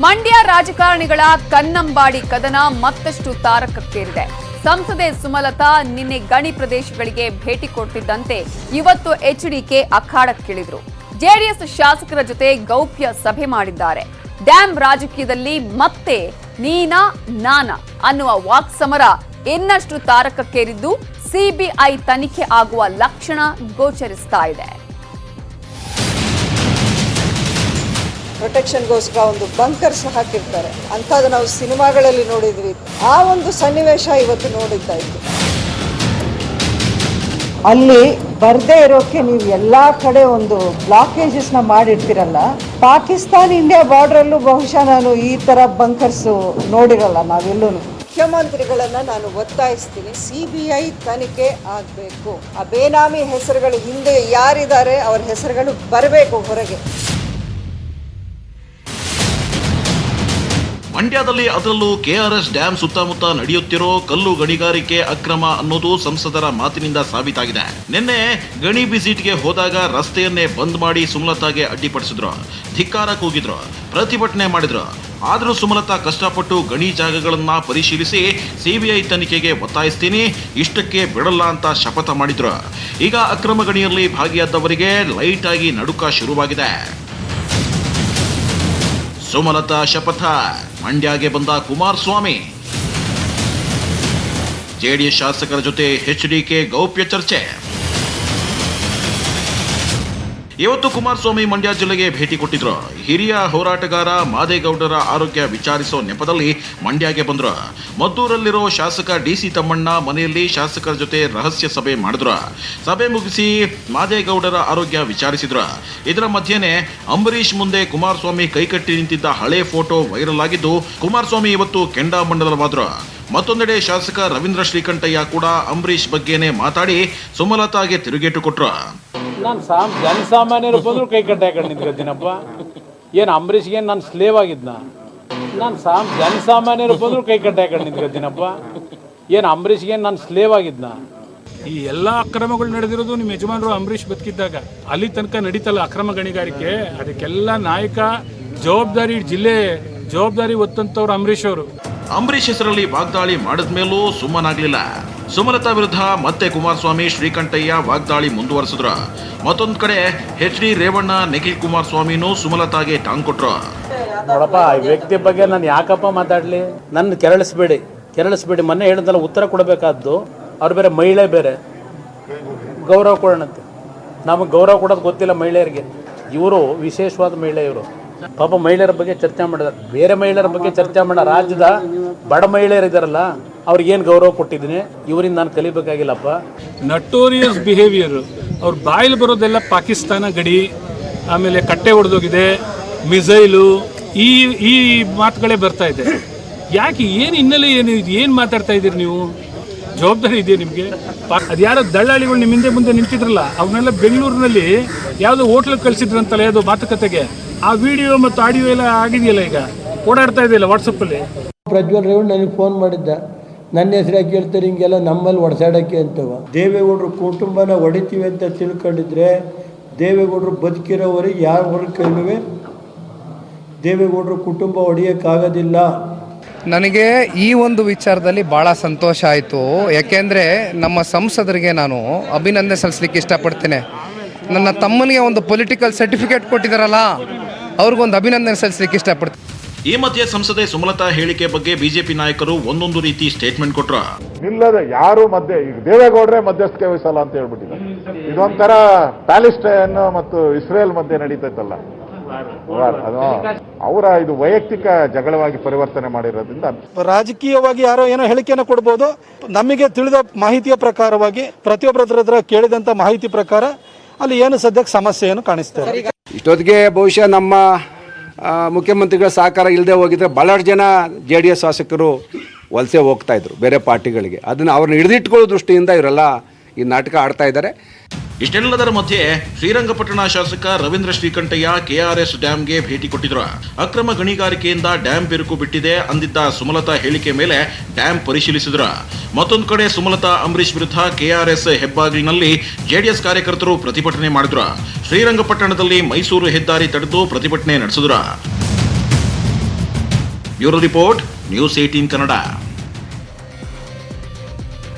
ಮಂಡ್ಯ ರಾಜಕಾರಣಿಗಳ ಕನ್ನಂಬಾಡಿ ಕದನ ಮತ್ತಷ್ಟು ತಾರಕಕ್ಕೇರಿದೆ. ಸಂಸದೆ ಸುಮಲತಾ ನಿನ್ನೆ ಗಣಿ ಪ್ರದೇಶಗಳಿಗೆ ಭೇಟಿ ಕೊಟ್ಟಿದ್ದಂತೆ ಇವತ್ತು ಎಚ್ಡಿಕೆ ಅಖಾಡಕ್ಕಿಳಿದ್ರು. ಜೆಡಿಎಸ್ ಶಾಸಕರ ಜೊತೆ ಗೌಪ್ಯ ಸಭೆ ಮಾಡಿದ್ದಾರೆ. ಡ್ಯಾಂ ರಾಜಕೀಯದಲ್ಲಿ ಮತ್ತೆ ನೀನಾ ನಾನಾ ಅನ್ನುವ ವಾಕ್ಸಮರ ಇನ್ನಷ್ಟು ತಾರಕಕ್ಕೇರಿದ್ದು ಸಿಬಿಐ ತನಿಖೆ ಆಗುವ ಲಕ್ಷಣ ಗೋಚರಿಸ್ತಾ ಇದೆ. ಪ್ರೊಟೆಕ್ಷನ್ಗೋಸ್ಕರ ಒಂದು ಬಂಕರ್ ಸಹ ಹಾಕಿರ್ತಾರೆ. ಅಂಥದ್ದು ನಾವು ಸಿನಿಮಾಗಳಲ್ಲಿ ನೋಡಿದ್ವಿ. ಆ ಒಂದು ಸನ್ನಿವೇಶ ಇವತ್ತು ನೋಡಿದ್ದ ಇತ್ತು. ಅಲ್ಲಿ ಬರದೇ ಇರೋಕ್ಕೆ ನೀವು ಎಲ್ಲ ಕಡೆ ಒಂದು ಬ್ಲಾಕೇಜಸ್ನ ಮಾಡಿರ್ತೀರಲ್ಲ. ಪಾಕಿಸ್ತಾನ ಇಂಡಿಯಾ ಬಾರ್ಡ್ರಲ್ಲೂ ಬಹುಶಃ ನಾನು ಈ ಥರ ಬಂಕರ್ಸು ನೋಡಿರಲ್ಲ ನಾವೆಲ್ಲೂ. ಮುಖ್ಯಮಂತ್ರಿಗಳನ್ನ ನಾನು ಒತ್ತಾಯಿಸ್ತೀನಿ, ಸಿಬಿಐ ತನಿಖೆ ಆಗಬೇಕು. ಆ ಬೇನಾಮಿ ಹೆಸರುಗಳು ಹಿಂದೆ ಯಾರಿದ್ದಾರೆ ಅವರ ಹೆಸರುಗಳು ಬರಬೇಕು ಹೊರಗೆ. ಮಂಡ್ಯದಲ್ಲಿ ಅದರಲ್ಲೂ ಕೆಆರ್ಎಸ್ ಡ್ಯಾಂ ಸುತ್ತಮುತ್ತ ನಡೆಯುತ್ತಿರೋ ಕಲ್ಲು ಗಣಿಗಾರಿಕೆ ಅಕ್ರಮ ಅನ್ನೋದು ಸಂಸದರ ಮಾತಿನಿಂದ ಸಾಬೀತಾಗಿದೆ. ನಿನ್ನೆ ಗಣಿ ವಿಸಿಟ್ಗೆ ಹೋದಾಗ ರಸ್ತೆಯನ್ನೇ ಬಂದ್ ಮಾಡಿ ಸುಮಲತಾಗೆ ಅಡ್ಡಿಪಡಿಸಿದ್ರು, ಧಿಕ್ಕಾರ ಕೂಗಿದ್ರು, ಪ್ರತಿಭಟನೆ ಮಾಡಿದ್ರು. ಆದರೂ ಸುಮಲತಾ ಕಷ್ಟಪಟ್ಟು ಗಣಿ ಜಾಗಗಳನ್ನ ಪರಿಶೀಲಿಸಿ ಸಿಬಿಐ ತನಿಖೆಗೆ ಒತ್ತಾಯಿಸ್ತೀನಿ, ಇಷ್ಟಕ್ಕೆ ಬಿಡಲ್ಲ ಅಂತ ಶಪಥ ಮಾಡಿದ್ರು. ಈಗ ಅಕ್ರಮ ಗಣಿಯಲ್ಲಿ ಭಾಗಿಯಾದವರಿಗೆ ಲೈಟ್ ಆಗಿ ನಡುಕ ಶುರುವಾಗಿದೆ. ಸುಮಲತಾ ಶಪಥ, ಮಂಡ್ಯಗೆ ಬಂದ ಕುಮಾರಸ್ವಾಮಿ, ಜೆಡಿಎಸ್ ಶಾಸಕರ ಜೊತೆ ಎಚ್ಡಿಕೆ ಗೌಪ್ಯ ಚರ್ಚೆ. ಇವತ್ತು ಕುಮಾರಸ್ವಾಮಿ ಮಂಡ್ಯ ಜಿಲ್ಲೆಗೆ ಭೇಟಿ ಕೊಟ್ಟಿದ್ರು. ಹಿರಿಯ ಹೋರಾಟಗಾರ ಮಾದೇಗೌಡರ ಆರೋಗ್ಯ ವಿಚಾರಿಸೋ ನೆಪದಲ್ಲಿ ಮಂಡ್ಯಗೆ ಬಂದ್ರು. ಮದ್ದೂರಲ್ಲಿರೋ ಶಾಸಕ ಡಿಸಿ ತಮ್ಮಣ್ಣ ಮನೆಯಲ್ಲಿ ಶಾಸಕರ ಜೊತೆ ರಹಸ್ಯ ಸಭೆ ಮಾಡಿದ್ರು. ಸಭೆ ಮುಗಿಸಿ ಮಾದೇಗೌಡರ ಆರೋಗ್ಯ ವಿಚಾರಿಸಿದ್ರು. ಇದರ ಮಧ್ಯೆನೆ ಅಂಬರೀಶ್ ಮುಂದೆ ಕುಮಾರಸ್ವಾಮಿ ಕೈಕಟ್ಟಿ ನಿಂತಿದ್ದ ಹಳೆ ಫೋಟೋ ವೈರಲ್ ಆಗಿದ್ದು, ಕುಮಾರಸ್ವಾಮಿ ಇವತ್ತು ಕೆಂಡಾಮಂಡಲವಾದ್ರು. ಮತ್ತೊಂದೆಡೆ ಶಾಸಕ ರವೀಂದ್ರ ಶ್ರೀಕಂಠಯ್ಯ ಕೂಡ ಅಂಬರೀಶ್ ಬಗ್ಗೆನೇ ಮಾತಾಡಿ ಸುಮಲತಾಗೆ ತಿರುಗೇಟು ಕೊಟ್ರು. ನಾನು ಜನಸಾಮಾನ್ಯರು ಬಂದರೂ ಕೈ ಕಟ್ಟಿ ಹಾಕೊಂಡು ನಿಂತ್ಕೊತೀನಪ್ಪ. ಏನು ಅಂಬರೀಷ್ಗೆ ನಾನು ಸ್ಲೇವ್ ಆಗಿದ್ನ? ನಾನು ಜನಸಾಮಾನ್ಯರು ಬಂದರೂ ಕೈ ಕಟ್ಟಿ ಹಾಕೊಂಡು ನಿಂತ್ಕೊತೀನಪ್ಪ. ಏನು ಅಂಬರೀಷ್ಗೆ ನಾನು ಸ್ಲೇವ್ ಆಗಿದ್ನ? ಈ ಎಲ್ಲ ಅಕ್ರಮಗಳು ನಡೆದಿರೋದು ನಿಮ್ಮ ಯಜಮಾನರು ಅಂಬರೀಷ್ ಬದುಕಿದ್ದಾಗ. ಅಲ್ಲಿ ತನಕ ನಡೀತಲ್ಲ ಅಕ್ರಮ ಗಣಿಗಾರಿಕೆ. ಅದಕ್ಕೆಲ್ಲ ನಾಯಕ ಜವಾಬ್ದಾರಿ, ಜಿಲ್ಲೆ ಜವಾಬ್ದಾರಿ ಹೊತ್ತಂತವ್ರು ಅಂಬರೀಷ್ ಅವರು. ಅಂಬರೀಶ್ ಹೆಸರಲ್ಲಿ ವಾಗ್ದಾಳಿ ಮಾಡಿದ ಮೇಲೂ ಸುಮ್ಮನಾಗ್ಲಿಲ್ಲ. ಸುಮಲತಾ ವಿರುದ್ಧ ಮತ್ತೆ ಕುಮಾರಸ್ವಾಮಿ ಶ್ರೀಕಂಠಯ್ಯ ವಾಗ್ದಾಳಿ ಮುಂದುವರೆಸಿದ್ರು. ಮತ್ತೊಂದು ಕಡೆ ಎಚ್.ಡಿ. ರೇವಣ್ಣ ನಿಖಿಲ್ ಕುಮಾರಸ್ವಾಮಿನೂ ಸುಮಲತಾಗೆ ಟಾಂಗ್ ಕೊಟ್ರು. ನೋಡಪ್ಪ, ಈ ವ್ಯಕ್ತಿ ಬಗ್ಗೆ ನಾನು ಯಾಕಪ್ಪ ಮಾತಾಡಲಿ? ನನ್ನ ಕೆರಳಿಸ್ಬೇಡಿ. ಮೊನ್ನೆ ಹೇಳಿದ್ನಲ್ಲ, ಉತ್ತರ ಕೊಡಬೇಕಾದ್ದು ಅವ್ರು ಬೇರೆ, ಮಹಿಳೆ ಬೇರೆ. ಗೌರವ ಕೊಡೋಣಂತೆ. ನಮಗೆ ಗೌರವ ಕೊಡೋದು ಗೊತ್ತಿಲ್ಲ ಮಹಿಳೆಯರಿಗೆ. ಇವರು ವಿಶೇಷವಾದ ಮಹಿಳೆ. ಇವರು ಪಾಪ ಮಹಿಳೆಯರ ಬಗ್ಗೆ ಚರ್ಚೆ ಮಾಡಿದಾರೆ. ಬೇರೆ ಮಹಿಳೆಯರ ಬಗ್ಗೆ ಚರ್ಚೆ ಮಾಡ, ರಾಜ್ಯದ ಬಡ ಮಹಿಳೆಯರಿದ್ದಾರಲ್ಲ ಅವ್ರಿಗೇನು ಗೌರವ ಕೊಟ್ಟಿದ್ದೀನಿ, ಇವರಿಂದ ನಾನು ಕಲಿಬೇಕಾಗಿಲ್ಲಪ್ಪ. Notorious behaviour. ಅವ್ರ ಬಾಯಲ್ಲಿ ಬರೋದೆಲ್ಲ ಪಾಕಿಸ್ತಾನ ಗಡಿ, ಆಮೇಲೆ ಕಟ್ಟೆ ಹೊಡೆದೋಗಿದೆ, ಮಿಸೈಲು, ಈ ಮಾತುಗಳೇ ಬರ್ತಾ ಇದೆ. ಯಾಕೆ, ಏನು ಹಿನ್ನೆಲೆ, ಏನು ಮಾತಾಡ್ತಾ ಇದ್ದೀರಿ ನೀವು? ಜವಾಬ್ದಾರಿ ಇದೆಯಾ ನಿಮಗೆ? ಅದು ಯಾರೋ ದಳ್ಳಾಳಿಗಳು ನಿಮ್ಮ ಹಿಂದೆ ಮುಂದೆ ನಿಂತಿದ್ರಲ್ಲ, ಅವನ್ನೆಲ್ಲ ಬೆಂಗಳೂರಿನಲ್ಲಿ ಯಾವುದೋ ಹೋಟ್ಲಿಗೆ ಕಳಿಸಿದ್ರಂತಲ್ಲ ಯಾವುದೋ ಮಾತುಕತೆಗೆ. ಆ ವಿಡಿಯೋ ಮತ್ತು ಆಡಿಯೋ ಎಲ್ಲ ಆಗಿದೆಯಲ್ಲ, ಈಗ ಓಡಾಡ್ತಾ ಇದೆಯಲ್ಲ ವಾಟ್ಸಪ್ಪಲ್ಲಿ. ಪ್ರಜ್ವಲ್ ರೇವಣ್ಣ ನನಗೆ ಫೋನ್ ಮಾಡಿದ್ದ, ನನ್ನ ಹೆಸರಾಗಿ ಹೇಳ್ತಾರೆ ಹಿಂಗೆಲ್ಲ ನಮ್ಮಲ್ಲಿ ಒಡಸಾಡೋಕ್ಕೆ ಅಂತವ. ದೇವೇಗೌಡರು ಕುಟುಂಬನ ಹೊಡಿತೀವಿ ಅಂತ ತಿಳ್ಕೊಂಡಿದ್ರೆ ದೇವೇಗೌಡರು ಬದುಕಿರೋವರೆಗೆ ಯಾರ ಕೈಲೂ ದೇವೇಗೌಡರು ಕುಟುಂಬ ಹೊಡೆಯೋಕ್ಕಾಗೋದಿಲ್ಲ. ನನಗೆ ಈ ಒಂದು ವಿಚಾರದಲ್ಲಿ ಭಾಳ ಸಂತೋಷ ಆಯಿತು. ಯಾಕೆಂದರೆ ನಮ್ಮ ಸಂಸದರಿಗೆ ನಾನು ಅಭಿನಂದನೆ ಸಲ್ಲಿಸಲಿಕ್ಕೆ ಇಷ್ಟಪಡ್ತೇನೆ. ನನ್ನ ತಮ್ಮನಿಗೆ ಒಂದು ಪೊಲಿಟಿಕಲ್ ಸರ್ಟಿಫಿಕೇಟ್ ಕೊಟ್ಟಿದ್ದಾರಲ್ಲ, ಅವ್ರಿಗೊಂದು ಅಭಿನಂದನೆ ಸಲ್ಲಿಸಲಿಕ್ಕೆ ಇಷ್ಟಪಡ್ತೀನಿ. ಈ ಮಧ್ಯೆ ಸಂಸದೆ ಸುಮಲತಾ ಹೇಳಿಕೆ ಬಗ್ಗೆ ಬಿಜೆಪಿ ನಾಯಕರು ಒಂದೊಂದು ರೀತಿ ಸ್ಟೇಟ್ಮೆಂಟ್ ಕೊಟ್ರು. ನಿಲ್ಲದ ಯಾರು ಮಧ್ಯೆ, ಈಗ ದೇವೇಗೌಡರೇ ಮಧ್ಯಸ್ಥಿಕೆ ವಹಿಸಲ್ಲ ಅಂತ ಹೇಳ್ಬಿಟ್ಟಿದ್ದಾರೆ. ಇದೊಂಥರ ಪ್ಯಾಲೆಸ್ಟೈನ್ ಮತ್ತು ಇಸ್ರೇಲ್ ಮಧ್ಯೆ ನಡೀತೈತಲ್ಲ, ಅದು ಅವರ ಇದು ವೈಯಕ್ತಿಕ ಜಗಳವಾಗಿ ಪರಿವರ್ತನೆ ಮಾಡಿರೋದ್ರಿಂದ ರಾಜಕೀಯವಾಗಿ ಯಾರೋ ಏನೋ ಹೇಳಿಕೆಯನ್ನು ಕೊಡ್ಬೋದು. ನಮಗೆ ತಿಳಿದ ಮಾಹಿತಿಯ ಪ್ರಕಾರವಾಗಿ ಪ್ರತಿಯೊಬ್ಬರ ಹತ್ರ ಕೇಳಿದಂಥ ಮಾಹಿತಿ ಪ್ರಕಾರ ಅಲ್ಲಿ ಏನು ಸದ್ಯಕ್ಕೆ ಸಮಸ್ಯೆಯನ್ನು ಕಾಣಿಸ್ತೇವೆ. ಇಷ್ಟೊತ್ತಿಗೆ ಬಹುಶಃ ನಮ್ಮ ಮುಖ್ಯಮಂತ್ರಿಗಳ ಸಹಕಾರ ಇಲ್ಲದೆ ಹೋಗಿದ್ರೆ ಬಹಳಷ್ಟು ಜನ JDS ಶಾಸಕರು ವಲಸೆ ಹೋಗ್ತಾ ಇದ್ರು ಬೇರೆ ಪಾರ್ಟಿಗಳಿಗೆ. ಅದನ್ನು ಅವ್ರನ್ನ ಹಿಡಿದಿಟ್ಕೊಳ್ಳೋ ದೃಷ್ಟಿಯಿಂದ ಇವರೆಲ್ಲ ಈ ನಾಟಕ ಆಡ್ತಾ ಇದ್ದಾರೆ. ಇಷ್ಟೆಲ್ಲದರ ಮಧ್ಯೆ ಶ್ರೀರಂಗಪಟ್ಟಣ ಶಾಸಕ ರವೀಂದ್ರ ಶ್ರೀಕಂಠಯ್ಯ ಕೆಆರ್ಎಸ್ ಡ್ಯಾಂಗೆ ಭೇಟಿ ಕೊಟ್ಟಿದ್ರು. ಅಕ್ರಮ ಗಣಿಗಾರಿಕೆಯಿಂದ ಡ್ಯಾಂ ಬಿರುಕು ಬಿಟ್ಟಿದೆ ಅಂದಿದ್ದ ಸುಮಲತಾ ಹೇಳಿಕೆ ಮೇಲೆ ಡ್ಯಾಂ ಪರಿಶೀಲಿಸಿದ್ರು. ಮತ್ತೊಂದು ಕಡೆ ಸುಮಲತಾ ಅಂಬರೀಶ್ ವಿರುದ್ಧ ಕೆಆರ್ಎಸ್ ಹೆಬ್ಬಾಗಿಲಿನಲ್ಲಿ ಜೆಡಿಎಸ್ ಕಾರ್ಯಕರ್ತರು ಪ್ರತಿಭಟನೆ ಮಾಡಿದ್ರು. ಶ್ರೀರಂಗಪಟ್ಟಣದಲ್ಲಿ ಮೈಸೂರು ಹೆದ್ದಾರಿ ತಡೆದು ಪ್ರತಿಭಟನೆ ನಡೆಸಿದ್ರು. Bureau report, news 18 Kannada.